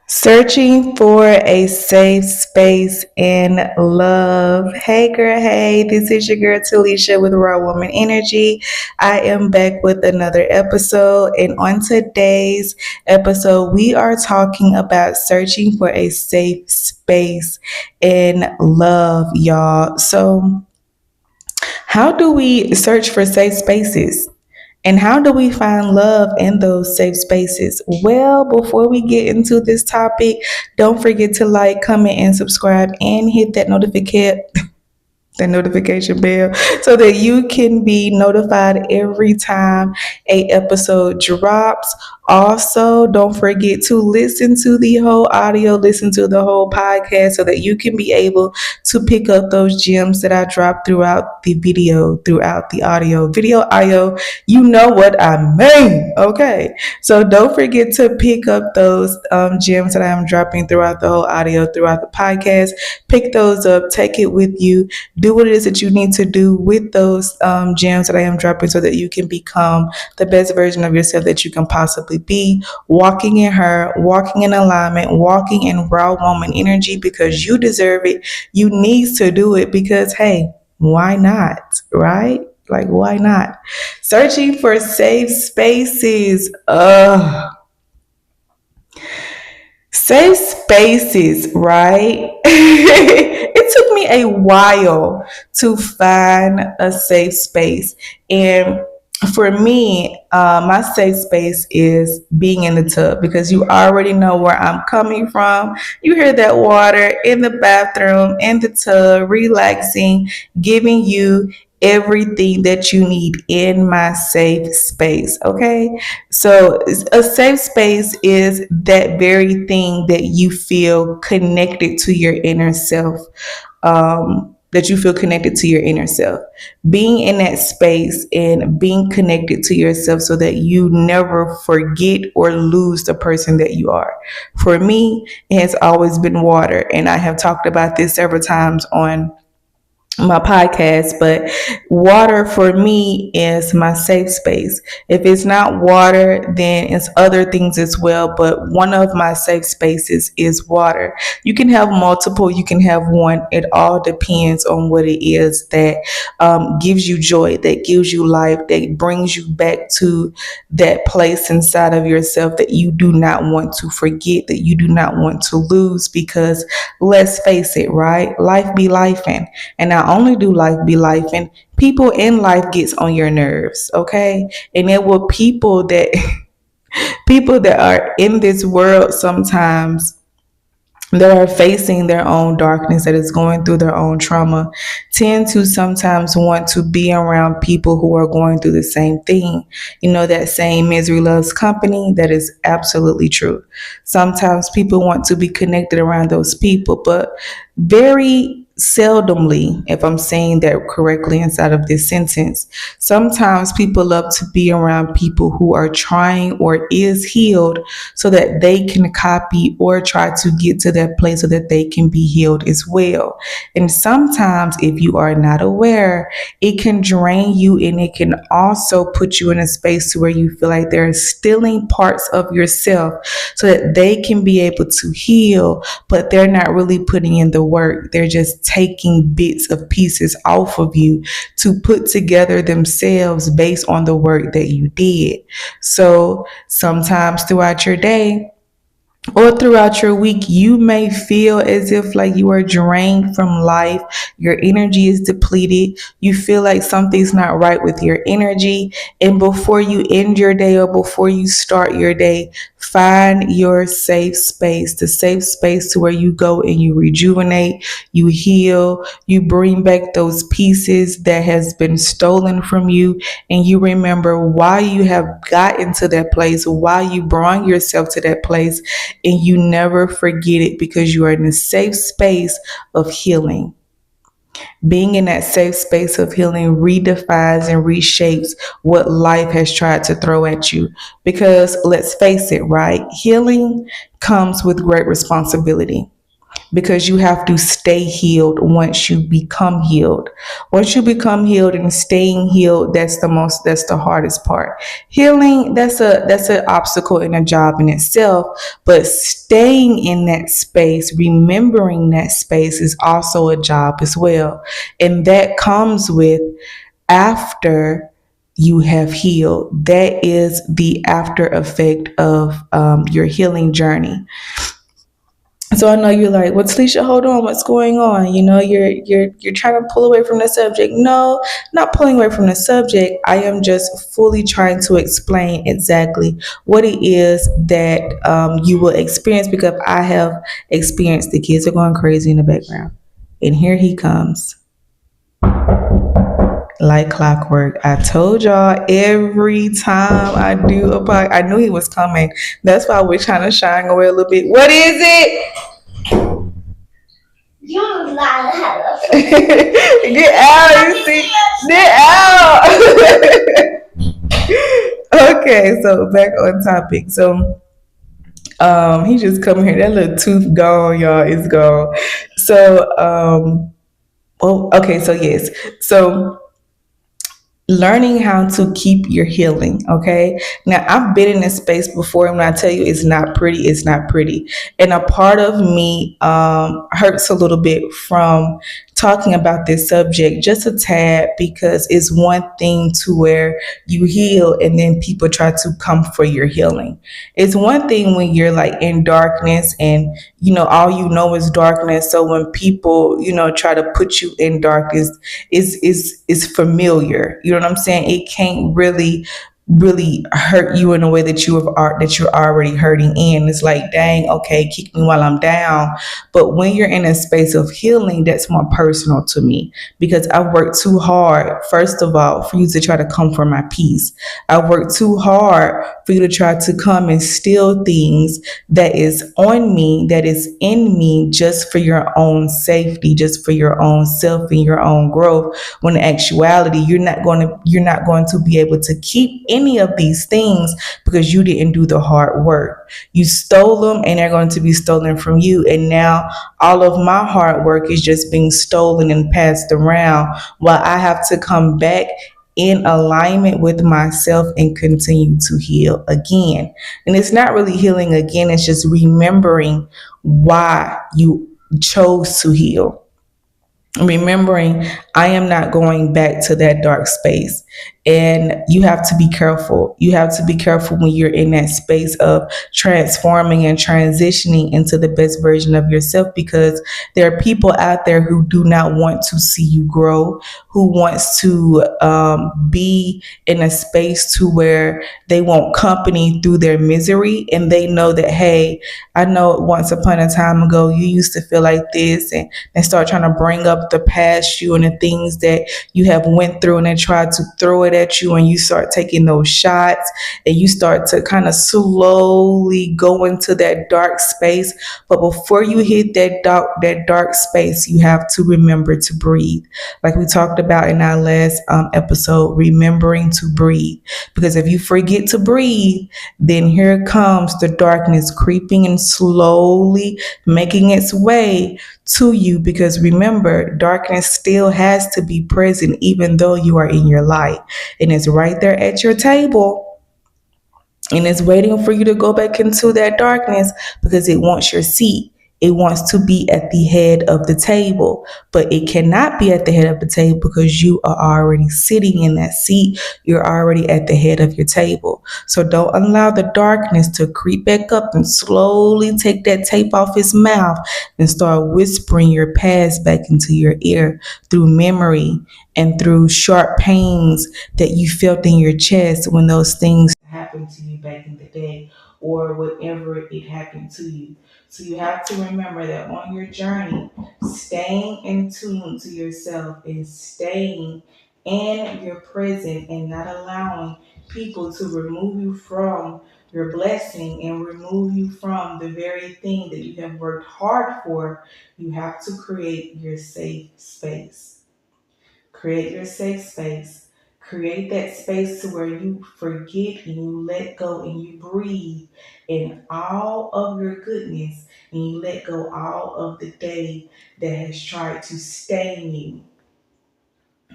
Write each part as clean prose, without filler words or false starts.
Searching for a safe space in love. Hey girl, hey, this is your girl Talisha with Raw Woman Energy. I am back with another episode, and on today's episode, we are talking about searching for a safe space in love, y'all. So, how do we search for safe spaces? And how do we find love in those safe spaces? Well, before we get into this topic, don't forget to like, comment, and subscribe and hit that notification bell so that you can be notified every time a episode drops. Also, don't forget to listen to the whole audio, listen to the whole podcast so that you can be able to pick up those gems that I drop throughout the video, throughout the audio, you know what I mean. Okay, so don't forget to pick up those gems that I am dropping throughout the whole audio, throughout the podcast. Pick those up, take it with you, do what it is that you need to do with those gems that I am dropping so that you can become the best version of yourself that you can possibly be, walking in her, walking in alignment, walking in raw woman energy because you deserve it. You need to do it because, hey, why not? Right? Like, why not? Searching for safe spaces. Safe spaces, right? It took me a while to find a safe space. And for me, my safe space is being in the tub because you already know where I'm coming from. You hear that water in the bathroom, in the tub, relaxing, giving you everything that you need in my safe space. Okay. So a safe space is that very thing that you feel connected to your inner self. That you feel connected to your inner self. Being in that space and being connected to yourself so that you never forget or lose the person that you are. For me, it has always been water. And I have talked about this several times on my podcast, but water for me is my safe space. If it's not water, then it's other things as well. But one of my safe spaces is water. You can have multiple, you can have one. It all depends on what it is that gives you joy, that gives you life, that brings you back to that place inside of yourself that you do not want to forget, that you do not want to lose. Because let's face it, right? Life be lifing. And not only do life be life, and people in life gets on your nerves, okay? And there were people that are in this world sometimes that are facing their own darkness, that is going through their own trauma, tend to sometimes want to be around people who are going through the same thing. You know, that saying, misery loves company, that is absolutely true. Sometimes people want to be connected around those people, but very seldomly, if I'm saying that correctly inside of this sentence, sometimes people love to be around people who are trying or is healed so that they can copy or try to get to that place so that they can be healed as well. And sometimes, if you are not aware, it can drain you, and it can also put you in a space where you feel like they're stealing parts of yourself so that they can be able to heal, but they're not really putting in the work. They're just taking bits of pieces off of you to put together themselves based on the work that you did. So sometimes throughout your day, or throughout your week, you may feel as if like you are drained from life. Your energy is depleted. You feel like something's not right with your energy. And before you end your day or before you start your day, find your safe space, the safe space to where you go and you rejuvenate, you heal, you bring back those pieces that has been stolen from you, and you remember why you have gotten to that place, why you brought yourself to that place, and you never forget it because you are in a safe space of healing. Being in that safe space of healing redefines and reshapes what life has tried to throw at you. Because let's face it, right? Healing comes with great responsibility. because you have to stay healed once you become healed. Once you become healed and staying healed, that's the hardest part. Healing, that's an obstacle in a job in itself, but staying in that space, remembering that space is also a job as well. And that comes with after you have healed. That is the after effect of your healing journey. So I know you're like, well, Talisha, hold on, what's going on? You're trying to pull away from the subject. No, not pulling away from the subject. I am just fully trying to explain exactly what it is that you will experience, because I have experienced. The kids are going crazy in the background, and here he comes like clockwork. I told y'all every time I do a podcast, I knew he was coming. That's why we're trying to shine away a little bit. What is it? You not have a Get out, you see? Get out. Okay, so back on topic. So he just come here. That little tooth gone, y'all. It's gone. So well, okay, so yes. So learning how to keep your healing. Okay, now I've been in this space before, and when I tell you it's not pretty, it's not pretty. And a part of me hurts a little bit from talking about this subject, just a tad, because it's one thing to where you heal and then people try to come for your healing. It's one thing when you're like in darkness and all you know is darkness. So when people try to put you in darkness, is familiar. You know what I'm saying? It can't really hurt you in a way that that you're already hurting in. It's like, dang, okay, kick me while I'm down. But when you're in a space of healing, that's more personal to me, because I worked too hard, first of all, for you to try to come for my peace. I worked too hard for you to try to come and steal things that is on me, that is in me, just for your own safety, just for your own self and your own growth. When in actuality, you're not going to be able to keep any of these things because you didn't do the hard work. You stole them and they're going to be stolen from you. And now all of my hard work is just being stolen and passed around, while I have to come back in alignment with myself and continue to heal again. And it's not really healing again, it's just remembering why you chose to heal. Remembering I am not going back to that dark space. And you have to be careful. You have to be careful when you're in that space of transforming and transitioning into the best version of yourself, because there are people out there who do not want to see you grow, who wants to be in a space to where they want company through their misery. And they know that, hey, I know once upon a time ago you used to feel like this, and start trying to bring up the past you and the things that you have went through, and then try to throw it at you, and you start taking those shots, and you start to kind of slowly go into that dark space. But before you hit that dark space, you have to remember to breathe, like we talked about in our last episode, remembering to breathe. Because if you forget to breathe, then here comes the darkness creeping and slowly making its way to you. Because remember, darkness still has to be present even though you are in your light, and it's right there at your table, and it's waiting for you to go back into that darkness, because it wants your seat. It wants to be at the head of the table, but it cannot be at the head of the table because you are already sitting in that seat. You're already at the head of your table. So don't allow the darkness to creep back up and slowly take that tape off his mouth and start whispering your past back into your ear through memory and through sharp pains that you felt in your chest when those things happened to you back in the day, or whatever it happened to you. So you have to remember that on your journey, staying in tune to yourself and staying in your present and not allowing people to remove you from your blessing and remove you from the very thing that you have worked hard for. You have to create your safe space. Create your safe space. Create that space to where you forget and you let go and you breathe in all of your goodness and you let go all of the day that has tried to stain you,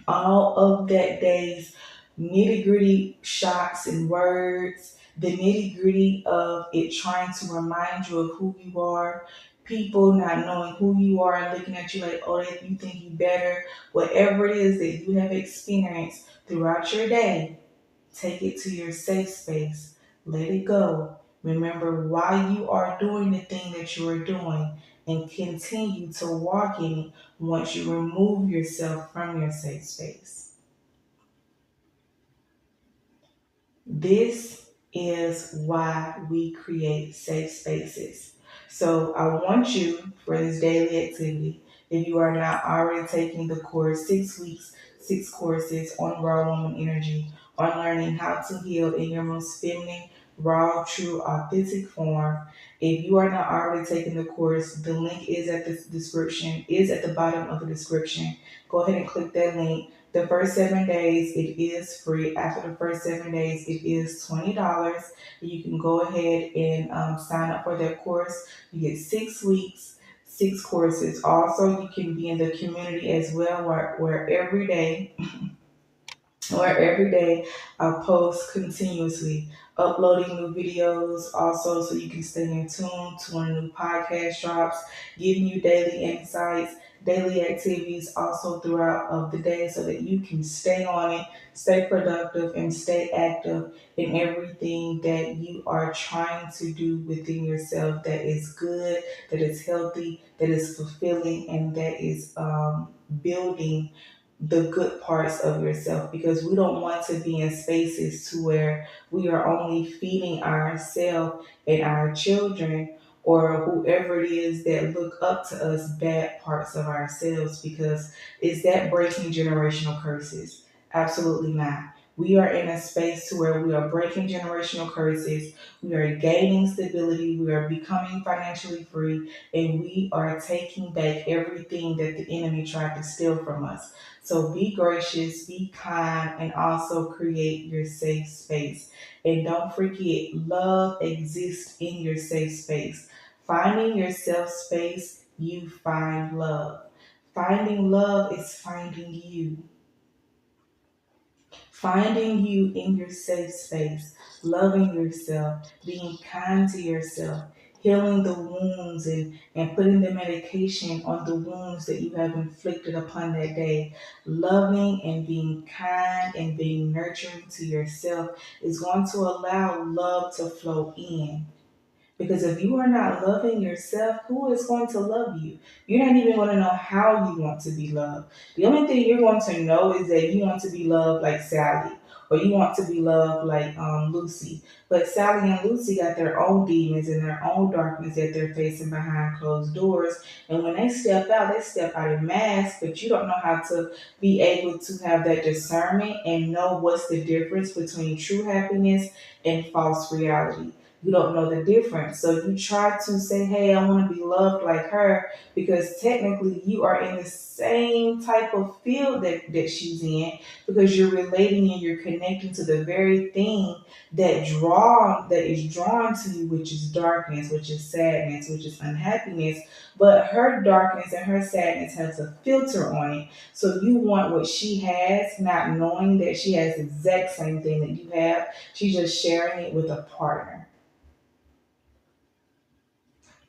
all of that day's nitty gritty shots and words, the nitty gritty of it trying to remind you of who you are, people not knowing who you are and looking at you like, oh, you think you better, whatever it is that you have experienced throughout your day, take it to your safe space, let it go. Remember why you are doing the thing that you are doing and continue to walk in it once you remove yourself from your safe space. This is why we create safe spaces. So I want you for this daily activity, if you are not already taking the course, 6 weeks, 6 courses on raw woman energy, on learning how to heal in your most feminine, raw, true, authentic form. If you are not already taking the course, the link is at the description, is at the bottom of the description. Go ahead and click that link. The first 7 days, it is free. After the first 7 days, it is $20. You can go ahead and sign up for that course. You get 6 weeks, 6 courses. Also, you can be in the community as well, where every day I post continuously, uploading new videos also so you can stay in tune to when new podcast drops, giving you daily insights, daily activities also throughout of the day so that you can stay on it, stay productive and stay active in everything that you are trying to do within yourself that is good, that is healthy, that is fulfilling, and that is building the good parts of yourself, because we don't want to be in spaces to where we are only feeding ourselves and our children or whoever it is that look up to us bad parts of ourselves, because is that breaking generational curses? Absolutely not. We are in a space to where we are breaking generational curses, we are gaining stability, we are becoming financially free, and we are taking back everything that the enemy tried to steal from us. So be gracious, be kind, and also create your safe space. And don't forget, love exists in your safe space. Finding your safe space, you find love. Finding love is finding you. Finding you in your safe space, loving yourself, being kind to yourself, healing the wounds and putting the medication on the wounds that you have inflicted upon that day. Loving and being kind and being nurturing to yourself is going to allow love to flow in. Because if you are not loving yourself, who is going to love you? You're not even going to know how you want to be loved. The only thing you're going to know is that you want to be loved like Sally, or you want to be loved like Lucy. But Sally and Lucy got their own demons and their own darkness that they're facing behind closed doors. And when they step out in mask, but you don't know how to be able to have that discernment and know what's the difference between true happiness and false reality. You don't know the difference. So you try to say, hey, I want to be loved like her, because technically you are in the same type of field that she's in, because you're relating and you're connecting to the very thing that is drawn to you, which is darkness, which is sadness, which is unhappiness. But her darkness and her sadness has a filter on it. So you want what she has, not knowing that she has the exact same thing that you have. She's just sharing it with a partner.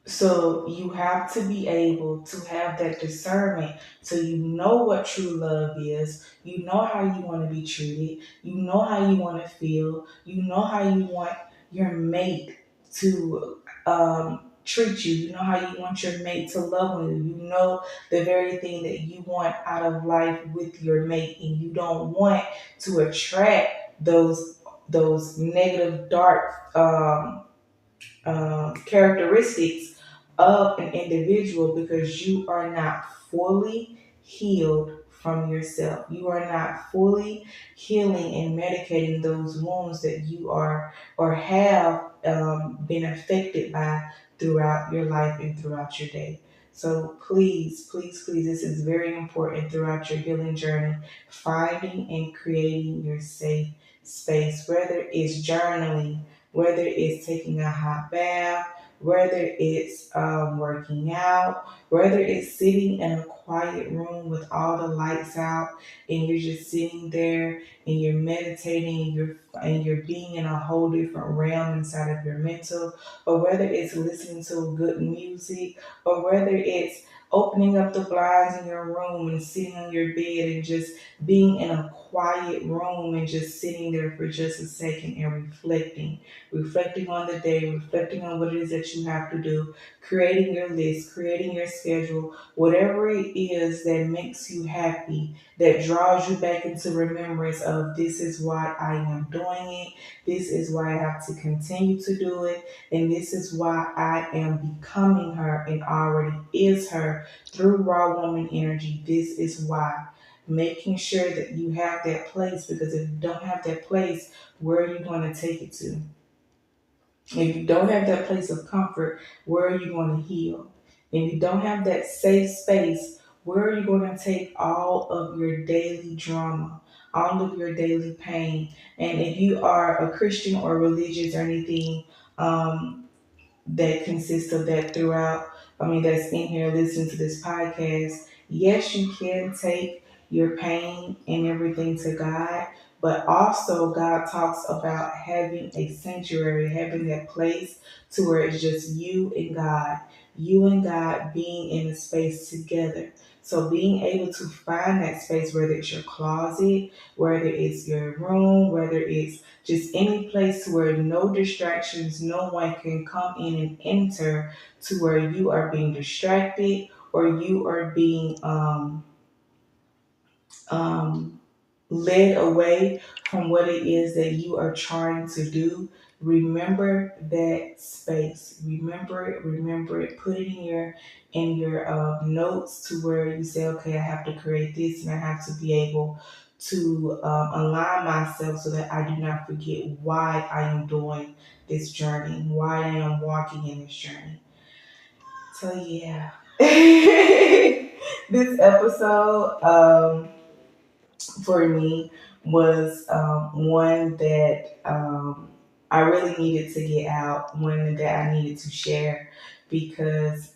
So you have to be able to have that discernment so you know what true love is. You know how you want to be treated. You know how you want to feel. You know how you want your mate to treat you. You know how you want your mate to love you. You know the very thing that you want out of life with your mate, and you don't want to attract those negative, dark characteristics of an individual, because you are not fully healed from yourself. You are not fully healing and medicating those wounds that you are or have been affected by throughout your life and throughout your day. So please, please, please, this is very important throughout your healing journey. Finding and creating your safe space, whether it's journaling, whether it's taking a hot bath, whether it's working out, whether it's sitting in a quiet room with all the lights out and you're just sitting there and you're meditating and you're being in a whole different realm inside of your mental, or whether it's listening to good music, or whether it's opening up the blinds in your room and sitting on your bed and just being in a quiet room and just sitting there for just a second and reflecting on the day, reflecting on what it is that you have to do, creating your list, creating your schedule, whatever it is that makes you happy, that draws you back into remembrance of this is why I am doing it, this is why I have to continue to do it, and this is why I am becoming her and already is her through raw woman energy. This is why. Making sure that you have that place, because if you don't have that place, where are you going to take it to? If you don't have that place of comfort, where are you going to heal? If you don't have that safe space, where are you going to take all of your daily drama, all of your daily pain? And if you are a Christian or religious or anything, that consists of that throughout. I mean, that's in here listening to this podcast. Yes, you can take your pain and everything to God, but also God talks about having a sanctuary, having that place to where it's just you and God being in a space together. So being able to find that space, whether it's your closet, whether it's your room, whether it's just any place where no distractions, no one can come in and enter to where you are being distracted or you are being um, led away from what it is that you are trying to do. Remember that space. Remember it. Put it in your notes to where you say, okay, I have to create this and I have to be able to align myself so that I do not forget why I am doing this journey, why I am walking in this journey. So yeah, this episode. For me was one that I really needed to get out, one that I needed to share because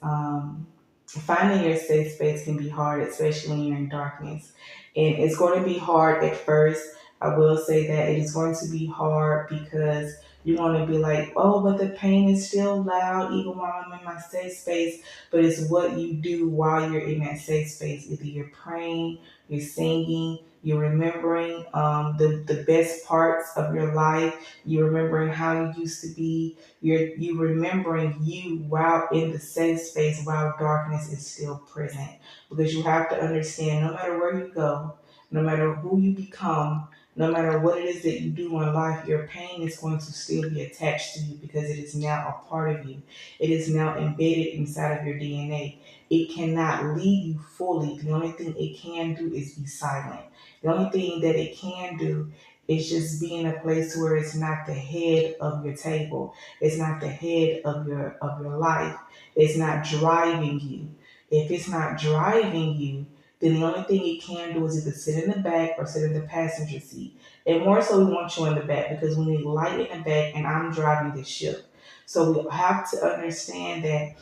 finding your safe space can be hard, especially when you're in darkness. And it's going to be hard at first. I will say that it is going to be hard because you're going to be like, oh, but the pain is still loud even while I'm in my safe space. But it's what you do while you're in that safe space. Either you're praying, you're singing, you're remembering the best parts of your life. You're remembering how you used to be. You remembering you while in the safe space while darkness is still present. Because you have to understand, no matter where you go, no matter who you become, no matter what it is that you do in life, your pain is going to still be attached to you because it is now a part of you. It is now embedded inside of your DNA. It cannot leave you fully. The only thing it can do is be silent. The only thing that it can do is just be in a place where it's not the head of your table. It's not the head of your life. It's not driving you. If it's not driving you, then the only thing it can do is either sit in the back or sit in the passenger seat. And more so, we want you in the back because we need light in the back, and I'm driving this ship. So we have to understand that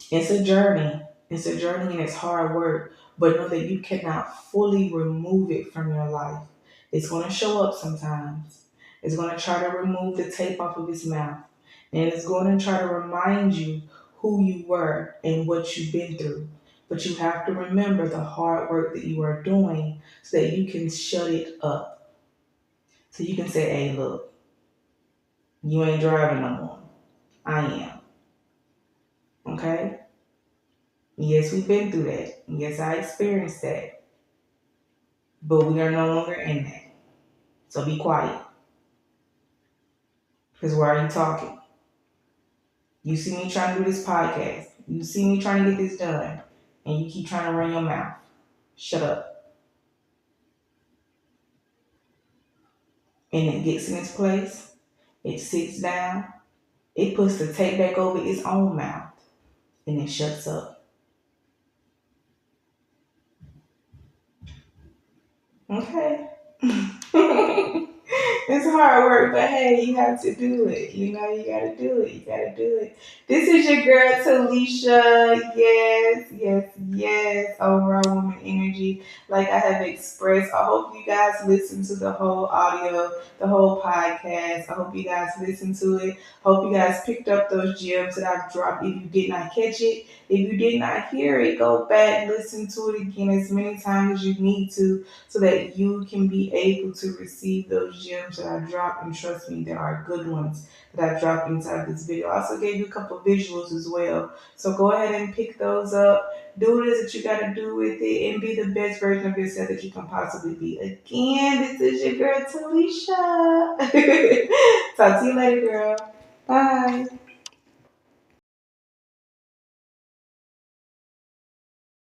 it's a journey. It's a journey and it's hard work. But know that you cannot fully remove it from your life. It's going to show up sometimes. It's going to try to remove the tape off of its mouth. And it's going to try to remind you who you were and what you've been through. But you have to remember the hard work that you are doing so that you can shut it up. So you can say, hey, look, you ain't driving no more. I am. Okay? Yes, we've been through that. Yes, I experienced that. But we are no longer in that. So be quiet. Because why are you talking? You see me trying to do this podcast. You see me trying to get this done. And you keep trying to run your mouth. Shut up. And it gets in its place. It sits down. It puts the tape back over its own mouth. And it shuts up. Okay. It's hard work, but hey, you have to do it. You know, you gotta do it. You gotta do it. This is your girl Talisha. Yes, yes, yes. Overall woman energy. Like I have expressed. I hope you guys listen to the whole audio, the whole podcast. I hope you guys listen to it. Hope you guys picked up those gems that I've dropped. If you did not catch it, if you did not hear it, go back, listen to it again as many times as you need to so that you can be able to receive those gems that I dropped. And trust me, there are good ones that I dropped inside this video. I also gave you a couple visuals as well. So go ahead and pick those up. Do what it is that you got to do with it and be the best version of yourself that you can possibly be. Again, this is your girl, Talisha. Talk to you later, girl. Bye.